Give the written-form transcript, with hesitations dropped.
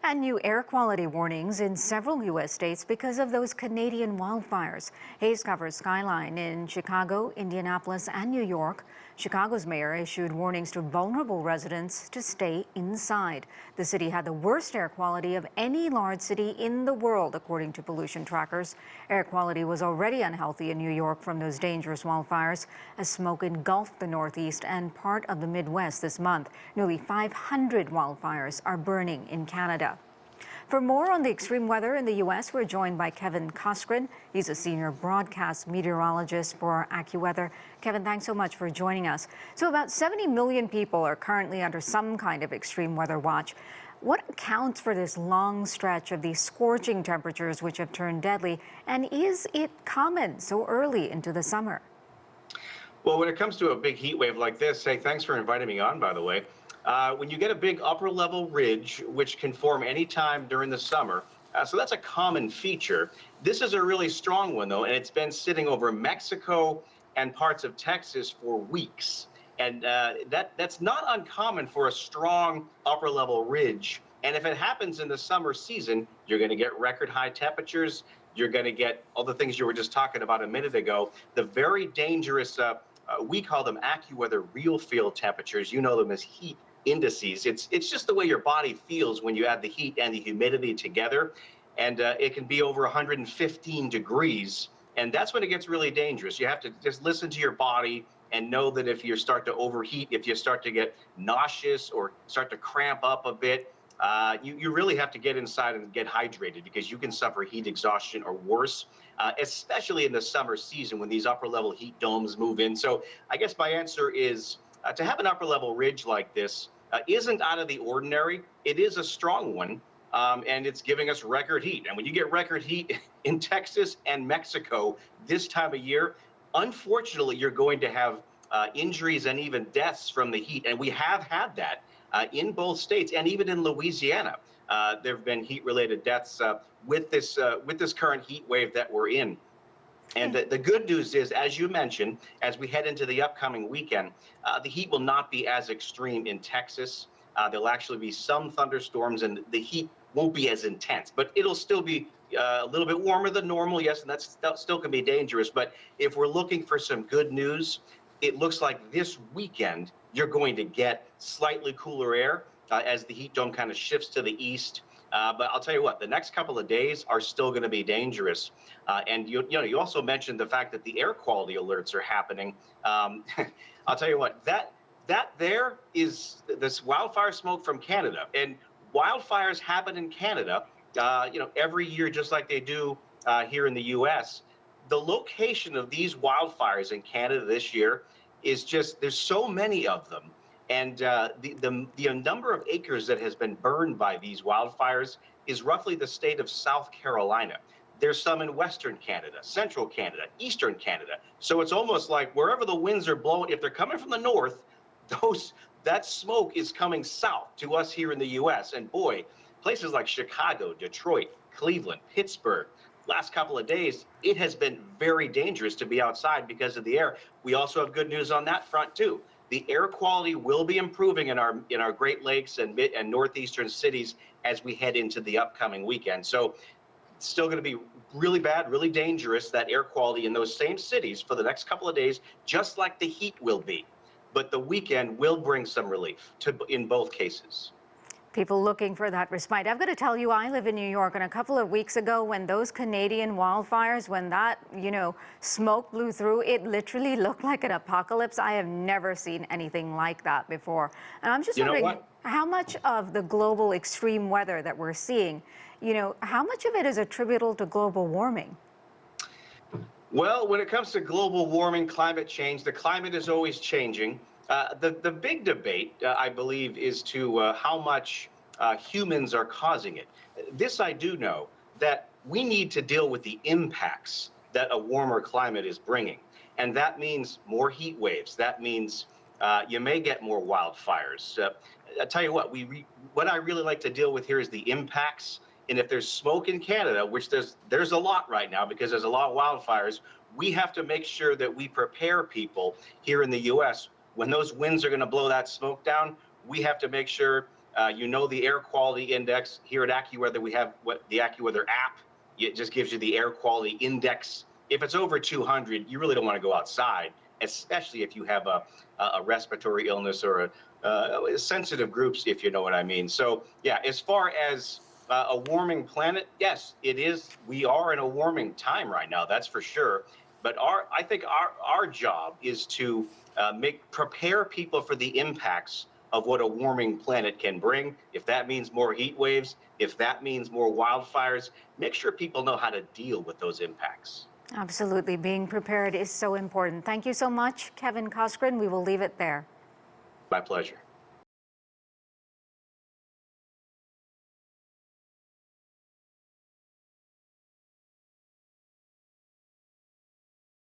And new air quality warnings in several U.S. states because of those Canadian wildfires. Haze covers skyline in Chicago, Indianapolis, and New York. Chicago's mayor issued warnings to vulnerable residents to stay inside. The city had the worst air quality of any large city in the world, according to pollution trackers. Air quality was already unhealthy in New York from those dangerous wildfires as smoke engulfed the Northeast and part of the Midwest this month. Nearly 500 wildfires are burning in Canada. For more on the extreme weather in the U.S., we're joined by Kevin Coskren. He's a senior broadcast meteorologist for Accuweather. Kevin, thanks so much for joining us. So about 70 million people are currently under some kind of extreme weather watch. What accounts for this long stretch of these scorching temperatures which have turned deadly? And is it common so early into the summer? Well, when it comes to a big heat wave like this, hey, thanks for inviting me on, by the way. When you get a big upper level ridge, which can form anytime during the summer, so that's a common feature. This is a really strong one, though, and it's been sitting over Mexico and parts of Texas for weeks. And that's not uncommon for a strong upper level ridge. And if it happens in the summer season, you're going to get record high temperatures. You're going to get all the things you were just talking about a minute ago. The very dangerous, we call them Accuweather real field temperatures. You know them as heat indices. It's just the way your body feels when you add the heat and the humidity together, and it can be over 115 degrees, and that's when it gets really dangerous. You have to just listen to your body and know that if you start to overheat, if you start to get nauseous or start to cramp up a bit, you really have to get inside and get hydrated, because you can suffer heat exhaustion or worse, especially in the summer season when these upper level heat domes move in. So I guess my answer is to have an upper level ridge like this isn't out of the ordinary. It is a strong one, and it's giving us record heat. And when you get record heat in Texas and Mexico this time of year, unfortunately, you're going to have injuries and even deaths from the heat. And we have had that in both states, and even in Louisiana. There have been heat-related deaths with this current heat wave that we're in. And the good news is, as you mentioned, as we head into the upcoming weekend, the heat will not be as extreme in Texas. There'll actually be some thunderstorms, and the heat won't be as intense, but it'll still be a little bit warmer than normal, yes, and that still can be dangerous. But if we're looking for some good news, it looks like this weekend you're going to get slightly cooler air as the heat dome kind of shifts to the east. But I'll tell you what, the next couple of days are still going to be dangerous. And you also mentioned the fact that the air quality alerts are happening. I'll tell you what, that there is this wildfire smoke from Canada, and wildfires happen in Canada, every year, just like they do here in the U.S. The location of these wildfires in Canada this year is just, there's so many of them. And the number of acres that has been burned by these wildfires is roughly the state of South Carolina. There's some in Western Canada, Central Canada, Eastern Canada. So it's almost like wherever the winds are blowing, if they're coming from the north, that smoke is coming south to us here in the U.S. And boy, places like Chicago, Detroit, Cleveland, Pittsburgh, last couple of days, it has been very dangerous to be outside because of the air. We also have good news on that front too. The air quality will be improving in our Great Lakes and northeastern cities as we head into the upcoming weekend. So it's still going to be really bad, really dangerous, that air quality in those same cities for the next couple of days, just like the heat will be. But the weekend will bring some relief in both cases. People looking for that respite. I've got to tell you, I live in New York, and a couple of weeks ago when those Canadian wildfires, when that, smoke blew through, it literally looked like an apocalypse. I have never seen anything like that before. And I'm just wondering how much of the global extreme weather that we're seeing, how much of it is attributable to global warming? Well, when it comes to global warming, climate change, the climate is always changing. The big debate, I believe, is to how much humans are causing it. This I do know, that we need to deal with the impacts that a warmer climate is bringing. And that means more heat waves. That means you may get more wildfires. I tell you what, what I really like to deal with here is the impacts. And if there's smoke in Canada, which there's a lot right now because there's a lot of wildfires, we have to make sure that we prepare people here in the U.S. when those winds are going to blow that smoke down. We have to make sure You know the air quality index. Here at Accuweather, we have the Accuweather app. It just gives you the air quality index. If it's over 200, you really don't want to go outside, especially if you have a respiratory illness or sensitive groups, if you know what I mean. So yeah, as far as a warming planet, yes, it is. We are in a warming time right now, that's for sure. But I think our job is to prepare people for the impacts of what a warming planet can bring. If that means more heat waves, if that means more wildfires, make sure people know how to deal with those impacts. Absolutely. Being prepared is so important. Thank you so much, Kevin Coskren. We will leave it there. My pleasure.